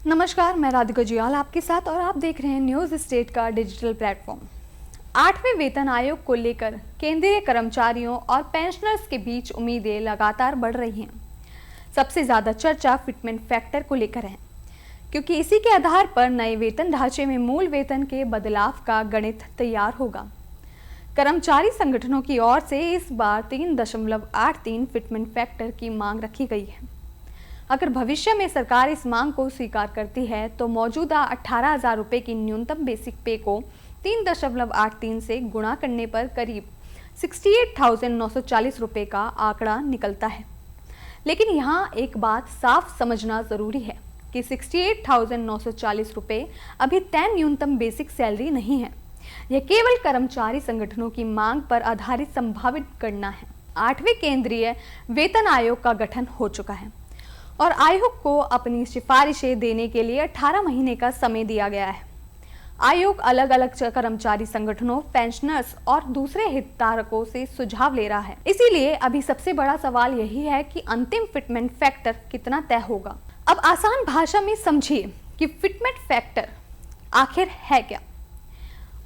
नमस्कार, मैं राधिका जियाल आपके साथ और आप देख रहे हैं न्यूज़ स्टेट का डिजिटल प्लेटफॉर्म। 8वें वेतन आयोग को लेकर केंद्रीय कर्मचारियों और पेंशनर्स के बीच उम्मीदें लगातार बढ़ रही हैं। सबसे ज़्यादा चर्चा फिटमेंट फैक्टर को लेकर है, क्योंकि इसी के आधार पर नए वेतन ढांचे में मूल वेतन के बदलाव का गणित तैयार होगा। कर्मचारी संगठनों की ओर से इस बार 3.83 फिटमेंट फैक्टर की मांग रखी गई है। अगर भविष्य में सरकार इस मांग को स्वीकार करती है तो मौजूदा 18,000 रुपये की न्यूनतम बेसिक पे को 3.83 से गुणा करने पर करीब 68,940 रुपये का आंकड़ा निकलता है। लेकिन यहाँ एक बात साफ समझना ज़रूरी है कि 68,940 रुपये अभी तय न्यूनतम बेसिक सैलरी नहीं है। यह केवल कर्मचारी संगठनों की मांग पर आधारित संभावित गणना है। 8वें केंद्रीय वेतन आयोग का गठन हो चुका है और आयोग को अपनी सिफारिशें देने के लिए 18 महीने का समय दिया गया है। आयोग अलग अलग कर्मचारी संगठनों, पेंशनर्स और दूसरे हितधारकों से सुझाव ले रहा है। इसीलिए अभी सबसे बड़ा सवाल यही है कि अंतिम फिटमेंट फैक्टर कितना तय होगा। अब आसान भाषा में समझिए कि फिटमेंट फैक्टर आखिर है क्या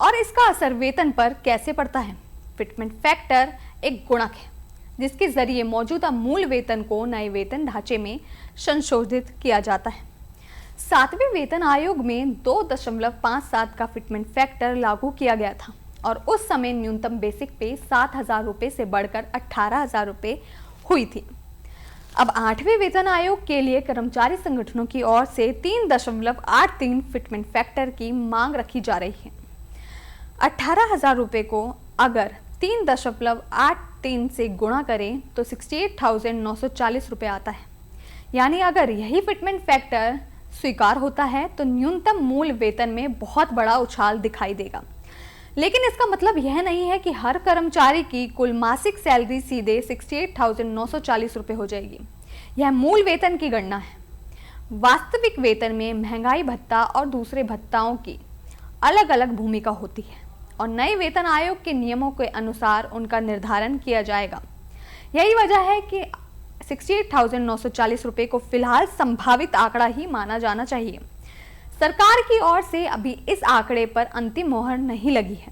और इसका असर वेतन पर कैसे पड़ता है। फिटमेंट फैक्टर एक गुणक है जिसके जरिए मौजूदा मूल वेतन को नए वेतन ढांचे में संशोधित किया जाता है। 7वें वेतन आयोग में 2.57 का फिटमेंट फैक्टर लागू किया गया था और उस समय न्यूनतम बेसिक पे 7,000 रुपये से बढ़कर 18,000 रुपये हुई थी। अब 8वें वेतन आयोग के लिए कर्मचारी संगठनों की ओर से 3.83 फिटमेंट फैक्टर की मांग रखी जा रही है। 18,000 रुपये को अगर 3.83 से गुणा करें तो 68,940 रुपये आता है। यानी अगर यही फिटमेंट फैक्टर स्वीकार होता है तो न्यूनतम मूल वेतन में बहुत बड़ा उछाल दिखाई देगा। लेकिन इसका मतलब यह नहीं है कि हर कर्मचारी की कुल मासिक सैलरी सीधे 68,940 रुपये हो जाएगी। यह मूल वेतन की गणना है। वास्तविक वेतन में महंगाई भत्ता और दूसरे भत्ताओं की अलग अलग भूमिका होती है और नए वेतन आयोग के नियमों के अनुसार उनका निर्धारण किया जाएगा। यही वजह है कि 68,940 रुपये को फिलहाल संभावित आंकड़ा ही माना जाना चाहिए। सरकार की ओर से अभी इस आंकड़े पर अंतिम मोहर नहीं लगी है।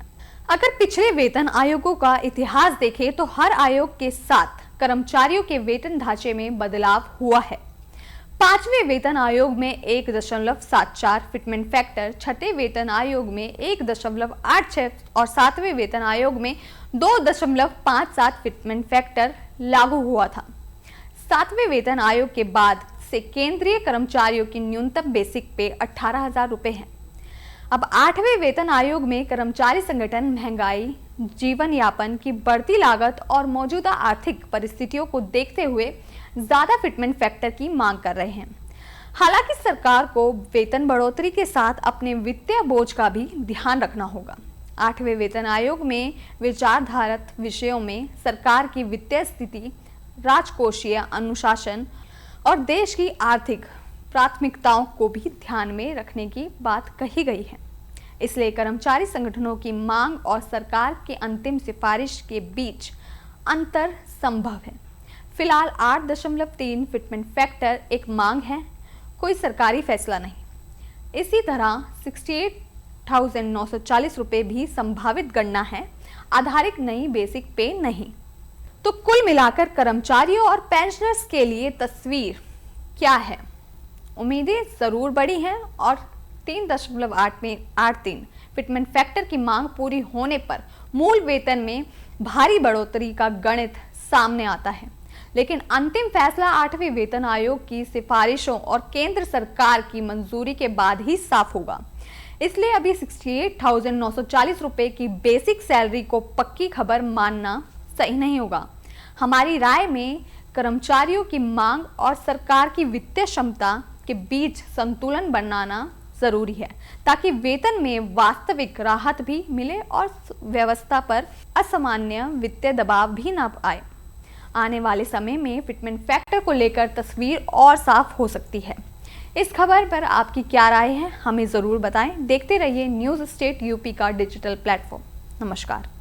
अगर पिछले वेतन आयोगों का इतिहास देखें तो हर आयोग के साथ कर्मचारियों के वेतन ढांचे में बदलाव हुआ है। 5वें वेतन आयोग में 1.74 फिटमेंट फैक्टर, 6ठे वेतन आयोग में 1.86 और 7वें वेतन आयोग में 2.57 फिटमेंट फैक्टर लागू हुआ था। 7वें वेतन आयोग के बाद से केंद्रीय कर्मचारियों की न्यूनतम बेसिक पे 18,000 रुपये है। अब 8वें वेतन आयोग में कर्मचारी संगठन महंगाई, जीवन यापन की बढ़ती लागत और मौजूदा आर्थिक परिस्थितियों को देखते हुए ज्यादा फिटमेंट फैक्टर की मांग कर रहे हैं। हालांकि सरकार को वेतन बढ़ोतरी के साथ अपने वित्तीय बोझ का भी ध्यान रखना होगा। 8वें वेतन आयोग में विचारधारक विषयों में सरकार की वित्तीय स्थिति, राजकोषीय अनुशासन और देश की आर्थिक प्राथमिकताओं को भी ध्यान में रखने की बात कही गई है। इसलिए कर्मचारी संगठनों की मांग और सरकार के अंतिम सिफारिश के बीच अंतर संभव है। फिलहाल 8.3 फिटमेंट फैक्टर एक मांग है, कोई सरकारी फैसला नहीं। इसी तरह 68,940 रुपये भी संभावित गणना है, आधारित नई बेसिक पे नहीं। तो कुल मिलाकर कर्मचारियों और पेंशनर्स के लिए तस्वीर क्या है? उम्मीदें जरूर बड़ी हैं और 3.83 फिटमेंट फैक्टर की मांग पूरी होने पर मूल वेतन में भारी बढ़ोतरी का गणित सामने आता है। लेकिन अंतिम फैसला 8वें वेतन आयोग की सिफारिशों और केंद्र सरकार की मंजूरी के बाद ही साफ होगा। इसलिए अभी 68,940 रुपये की बेसिक सैलरी को पक्की खबर मानना सही नहीं होगा। हमारी राय में कर्मचारियों की मांग और सरकार की वित्तीय क्षमता के बीच संतुलन बनाना जरूरी है, ताकि वेतन में वास्तविक राहत भी मिले और व्यवस्था पर असामान्य वित्तीय दबाव भी न आए। आने वाले समय में फिटमेंट फैक्टर को लेकर तस्वीर और साफ हो सकती है। इस खबर पर आपकी क्या राय है, हमें ज़रूर बताएं। देखते रहिए न्यूज़ स्टेट यूपी का डिजिटल प्लेटफॉर्म। नमस्कार।